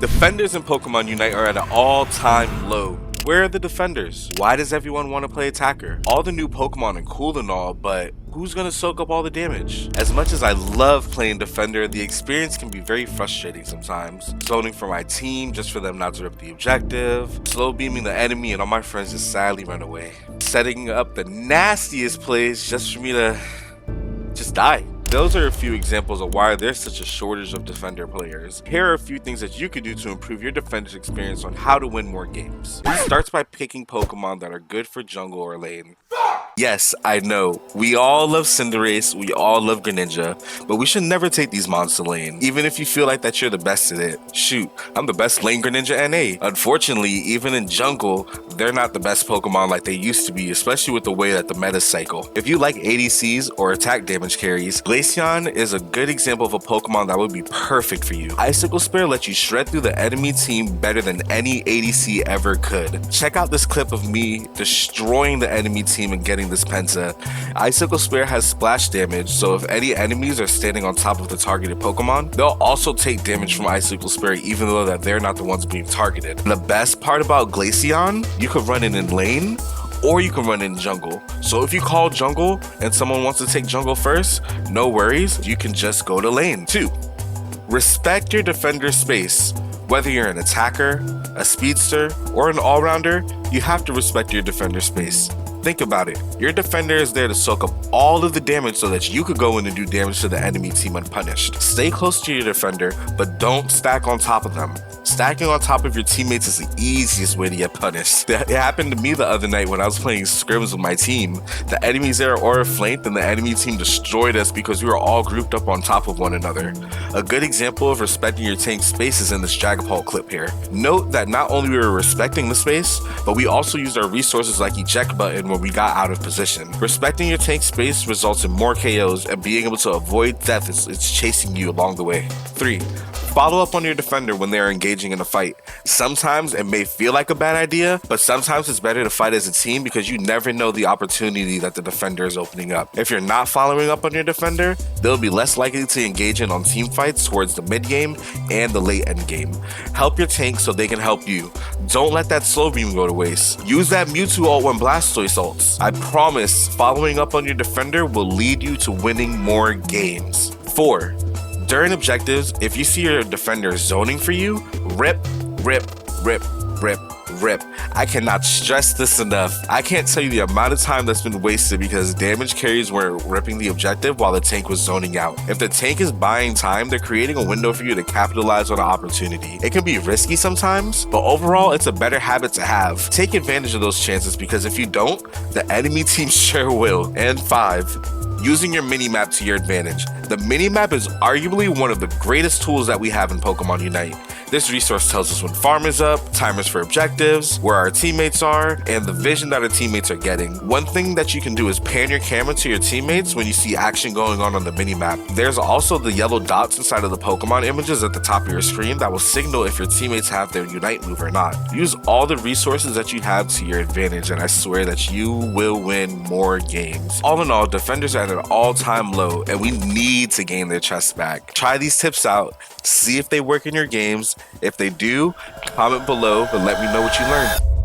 Defenders in Pokemon Unite are at an all-time low. Where are the defenders? Why does everyone want to play attacker? All the new Pokemon are cool and all, but who's gonna soak up all the damage? As much as I love playing defender, the experience can be very frustrating sometimes. Zoning for my team just for them not to rip the objective, slow beaming the enemy and all my friends just sadly run away. Setting up the nastiest plays just for me to just die. Those are a few examples of why there's such a shortage of defender players. Here are a few things that you could do to improve your defender's experience on how to win more games. It starts by picking Pokemon that are good for jungle or lane. Yes, I know, we all love Cinderace, we all love Greninja, but we should never take these mons to lane, even if you feel like that you're the best at it. Shoot, I'm the best lane Greninja NA. Unfortunately, even in jungle, they're not the best Pokemon like they used to be, especially with the way that the meta cycle. If you like ADCs or attack damage carries, Glaceon is a good example of a Pokemon that would be perfect for you. Icicle Spear lets you shred through the enemy team better than any ADC ever could. Check out this clip of me destroying the enemy team and getting this Penta. Icicle Spear has splash damage, so if any enemies are standing on top of the targeted Pokemon, they'll also take damage from Icicle Spear even though that they're not the ones being targeted. And the best part about Glaceon, you could run it in lane, or you can run in jungle. So if you call jungle and someone wants to take jungle first, no worries, you can just go to lane. 2. Respect your defender's space. Whether you're an attacker, a speedster, or an all-rounder, you have to respect your defender's space. Think about it. Your defender is there to soak up all of the damage so that you could go in and do damage to the enemy team unpunished. Stay close to your defender, but don't stack on top of them. Stacking on top of your teammates is the easiest way to get punished. It happened to me the other night when I was playing scrims with my team. The enemies there aura flanked and the enemy team destroyed us because we were all grouped up on top of one another. A good example of respecting your tank's space is in this Dragapult clip here. Note that not only we were respecting the space, but we also used our resources like eject button when we got out of position. Respecting your tank's space results in more KOs and being able to avoid death as it's chasing you along the way. 3. Follow up on your defender when they are engaging in a fight. Sometimes it may feel like a bad idea, but sometimes it's better to fight as a team because you never know the opportunity that the defender is opening up. If you're not following up on your defender, they'll be less likely to engage in on team fights towards the mid game and the late end game. Help your tank so they can help you. Don't let that slow beam go to waste. Use that Mewtwo ult when Blastoise ults. I promise, following up on your defender will lead you to winning more games. 4. During objectives, if you see your defender zoning for you, rip, rip, rip, rip, rip. I cannot stress this enough. I can't tell you the amount of time that's been wasted because damage carries were ripping the objective while the tank was zoning out. If the tank is buying time, they're creating a window for you to capitalize on an opportunity. It can be risky sometimes, but overall, it's a better habit to have. Take advantage of those chances because if you don't, the enemy team sure will. And 5. Using your minimap to your advantage. The minimap is arguably one of the greatest tools that we have in Pokemon Unite. This resource tells us when farm is up, timers for objectives, where our teammates are, and the vision that our teammates are getting. One thing that you can do is pan your camera to your teammates when you see action going on the minimap. There's also the yellow dots inside of the Pokemon images at the top of your screen that will signal if your teammates have their Unite move or not. Use all the resources that you have to your advantage and I swear that you will win more games. All in all, defenders are at an all-time low and we need to gain their trust back. Try these tips out, see if they work in your games. If they do, comment below and let me know what you learned.